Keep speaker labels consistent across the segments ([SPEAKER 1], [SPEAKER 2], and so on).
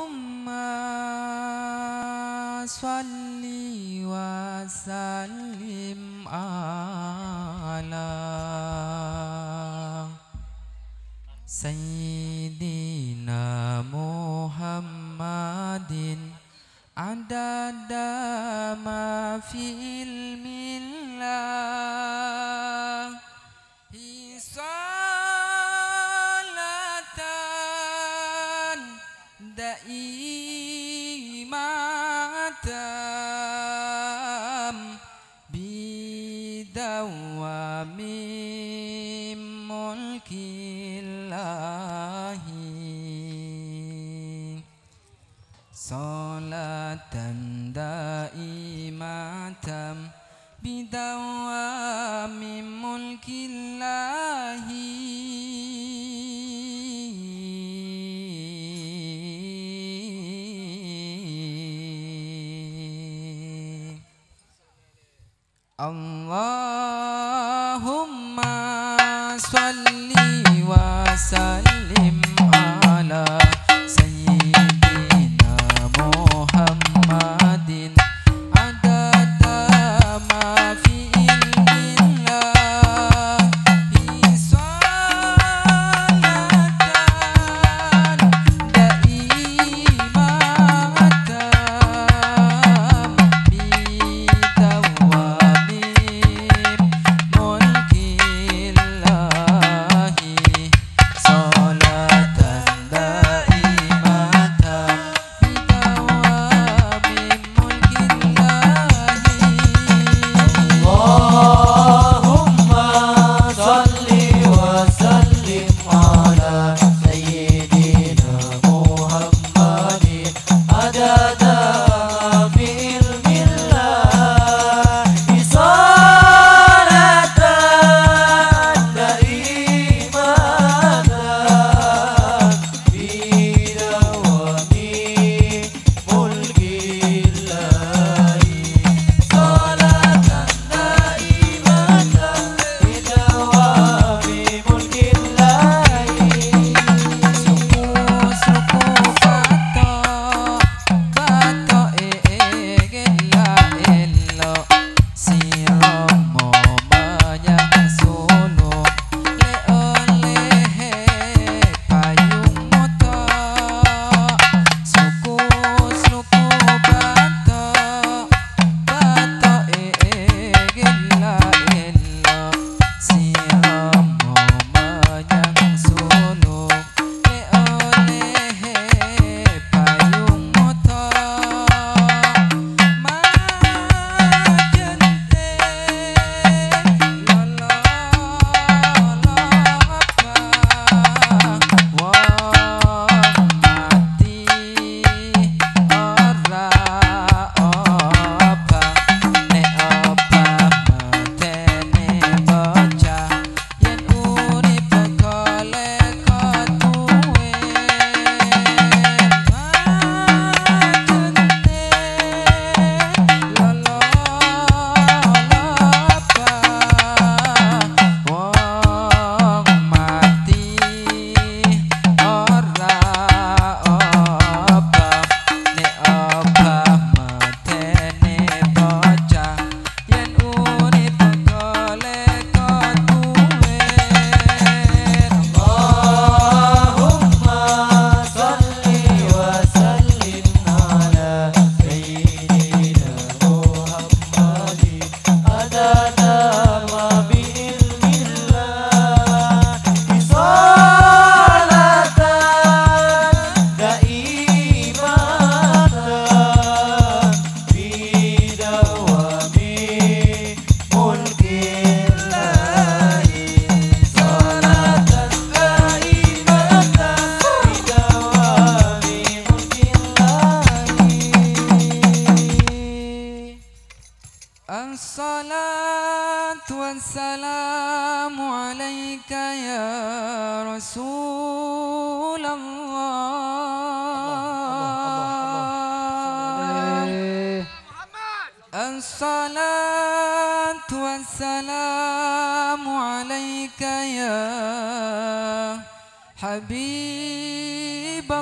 [SPEAKER 1] Allahumma sholli wa sallim ala Sayyidina Muhammadin adada ma fi ilmillah hisalatan daimatam bidawami mulkillahi salatan daimatam bidawami mulkillahi Allahumma sholli wa sallim ala Sayyidina Muhammadin adada ma fi ilmillah hisalatan daimatam bidawami mulkillahi salatan daimatam bidawami mulkillahi
[SPEAKER 2] Allahumma salli wa sallim ala Sayyidina Muhammadin adada fi ilmillah salatan daimatan bidawami mulkillahi salatan daimatan bidawami mulkillahi
[SPEAKER 1] suku bato bato gela elo siromo menyang solo le oleh payung moto suku bato bato gela elo siromo menyang solo le oleh payung moto majente lolo wong mati ora apa nek apa matene bocah yen urip kole kotuwe majente lolo apa wong mati ora apa nek apa matene bocah yen urip kole kotuwe
[SPEAKER 2] Allahumma salli wa sallim ala Sayyidina Muhammadin adada ma bi ilmillah salatan daimatan bidawami mulkillahi salatan daimatan bidawami mulkillahi
[SPEAKER 1] As-salatu wassalamu alaika ya Rasulullah As-salatu wassalamu alaika ya حبيب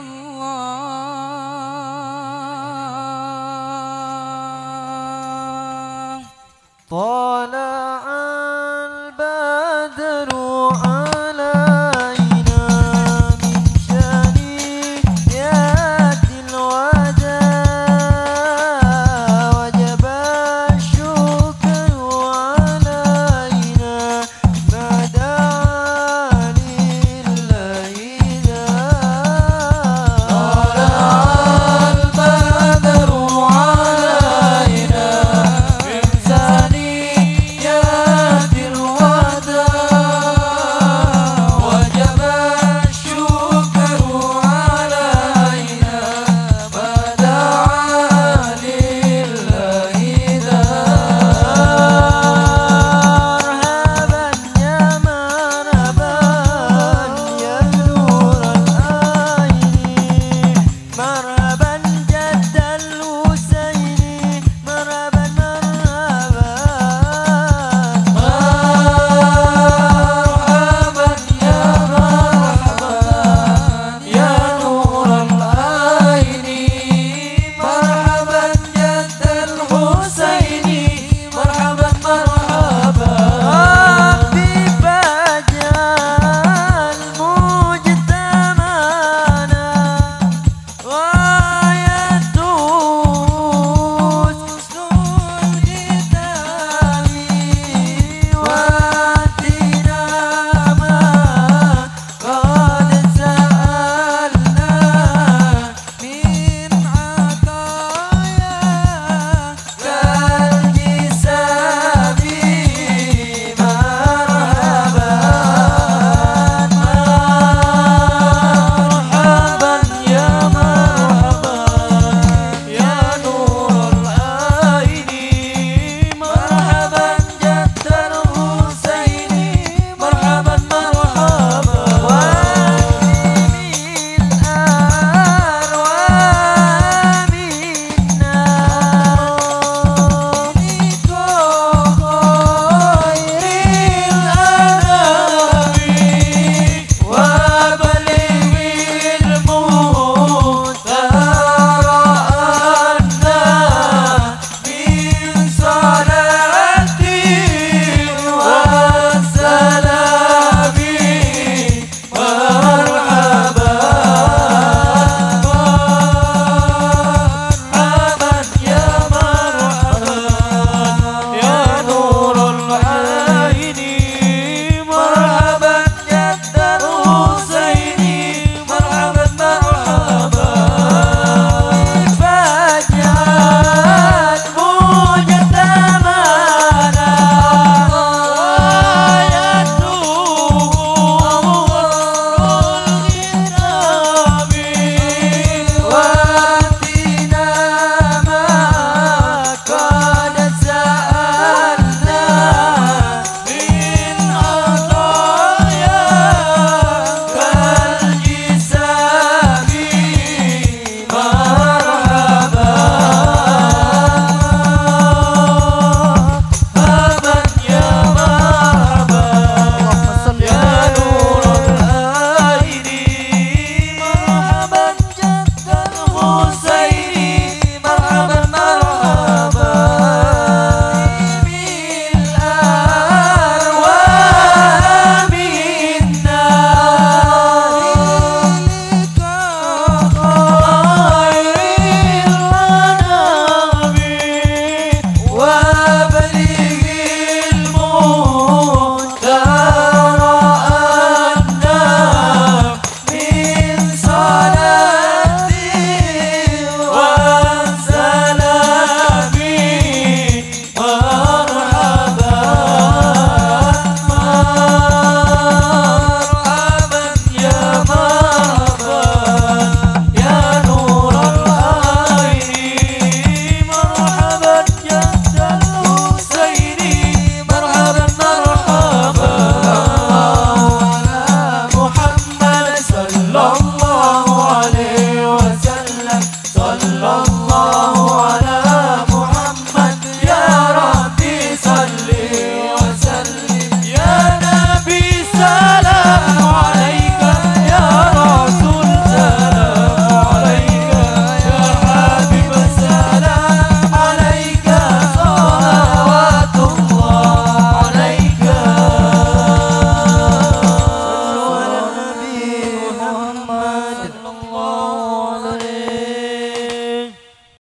[SPEAKER 1] الله
[SPEAKER 2] طلع البدر علينا من ثنيات الوداع وجب الشكر علينا ما دعا لله long